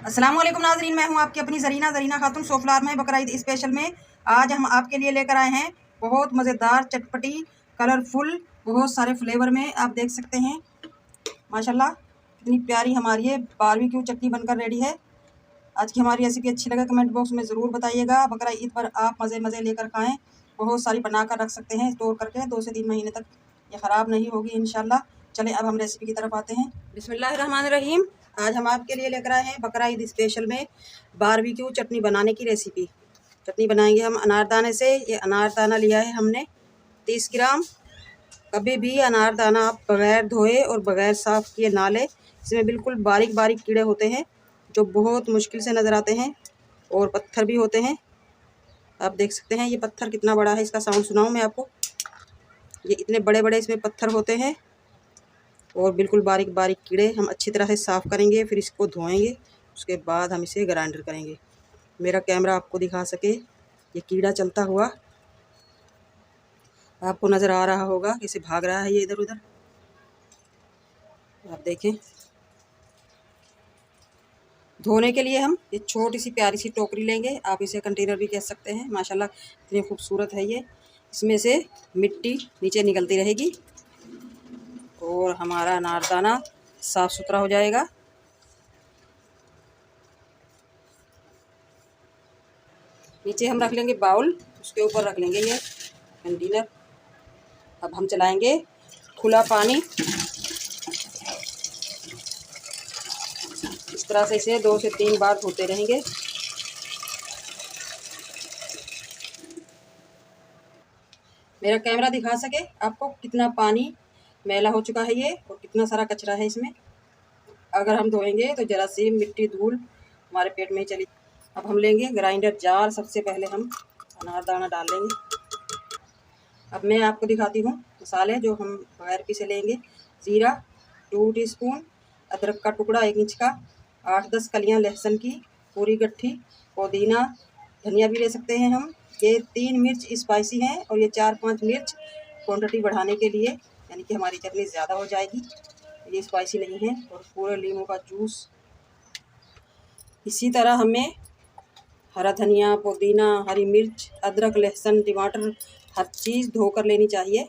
अस्सलाम वालेकुम नाज़रीन, मैं हूं आपकी अपनी ज़रीना खातून सोफलार में बकरा ईद स्पेशल में। आज हम आपके लिए लेकर आए हैं बहुत मज़ेदार, चटपटी, कलरफुल, बहुत सारे फ्लेवर में। आप देख सकते हैं माशाल्लाह कितनी प्यारी हमारी ये बारबेक्यू चटनी बनकर रेडी है। आज की हमारी रेसिपी अच्छी लगे कमेंट बॉक्स में ज़रूर बताइएगा। बकरा ईद पर आप मज़े लेकर खाएँ। बहुत सारी बना कर रख सकते हैं स्टोर करके, 2 से 3 महीने तक ये ख़राब नहीं होगी इंशाल्लाह। चलें अब हम रेसिपी की तरफ आते हैं। बिस्मिल्लाहिर्रहमानिर्रहीम। आज हम आपके लिए लेकर आए हैं बकरा ईद स्पेशल में बारबेक्यू चटनी बनाने की रेसिपी। चटनी बनाएंगे हम अनारदाने से। ये अनारदाना लिया है हमने 30 ग्राम। कभी भी अनारदाना आप बग़ैर धोए और बग़ैर साफ़ किए ना लें। इसमें बिल्कुल बारीक बारीक कीड़े होते हैं जो बहुत मुश्किल से नज़र आते हैं, और पत्थर भी होते हैं। आप देख सकते हैं ये पत्थर कितना बड़ा है। इसका साउंड सुनाऊं मैं आपको। ये इतने बड़े बड़े इसमें पत्थर होते हैं और बिल्कुल बारीक बारीक कीड़े। हम अच्छी तरह से साफ़ करेंगे, फिर इसको धोएंगे, उसके बाद हम इसे ग्राइंडर करेंगे। मेरा कैमरा आपको दिखा सके, ये कीड़ा चलता हुआ आपको नज़र आ रहा होगा, कैसे भाग रहा है ये इधर उधर। आप देखें। धोने के लिए हम ये छोटी सी प्यारी सी टोकरी लेंगे, आप इसे कंटेनर भी कह सकते हैं। माशाल्लाह इतनी खूबसूरत है ये। इसमें से मिट्टी नीचे निकलती रहेगी और हमारा अनारदाना साफ़ सुथरा हो जाएगा। नीचे हम रख लेंगे बाउल, उसके ऊपर रख लेंगे ये कंटेनर। अब हम चलाएंगे खुला पानी। इस तरह से इसे 2 से 3 बार धोते रहेंगे। मेरा कैमरा दिखा सके आपको कितना पानी मैला हो चुका है ये, और कितना सारा कचरा है इसमें। अगर हम धोएंगे तो ज़रा सी मिट्टी धूल हमारे पेट में ही चली। अब हम लेंगे ग्राइंडर जार। सबसे पहले हम अनारदाना डाल लेंगे। अब मैं आपको दिखाती हूँ मसाले जो हम बगैर पीसे लेंगे। ज़ीरा 2 टीस्पून, अदरक का टुकड़ा 1 इंच का, 8-10 कलियाँ लहसुन की पूरी गट्ठी, पुदीना, धनिया भी ले सकते हैं हम। ये 3 मिर्च स्पाइसी हैं और ये 4-5 मिर्च क्वांटिटी बढ़ाने के लिए, यानी कि हमारी चटनी ज़्यादा हो जाएगी। ये स्पाइसी नहीं है। और पूरे लीमू का जूस। इसी तरह हमें हरा धनिया, पुदीना, हरी मिर्च, अदरक, लहसुन, टमाटर, हर चीज़ धोकर लेनी चाहिए।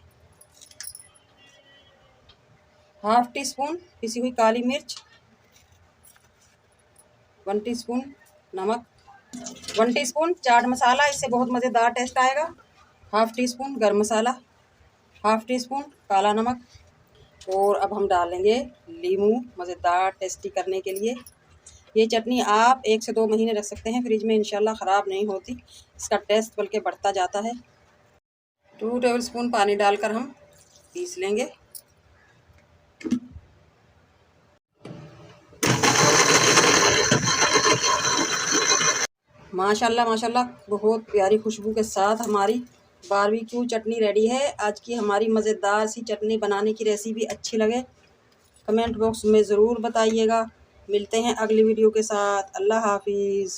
1/2 टीस्पून पिसी हुई काली मिर्च, 1 टीस्पून नमक, 1 टीस्पून चाट मसाला, इससे बहुत मज़ेदार टेस्ट आएगा। 1/2 टीस्पून गरम मसाला, 1/2 टीस्पून काला नमक। और अब हम डालेंगे लीमू मज़ेदार टेस्टी करने के लिए। ये चटनी आप 1 से 2 महीने रख सकते हैं फ्रिज में, इंशाल्लाह ख़राब नहीं होती। इसका टेस्ट बल्कि बढ़ता जाता है। 2 टेबलस्पून पानी डालकर हम पीस लेंगे। माशाल्लाह माशाल्लाह बहुत प्यारी खुशबू के साथ हमारी बारबेक्यू चटनी रेडी है। आज की हमारी मज़ेदार सी चटनी बनाने की रेसिपी अच्छी लगे कमेंट बॉक्स में ज़रूर बताइएगा। मिलते हैं अगली वीडियो के साथ। अल्लाह हाफिज़।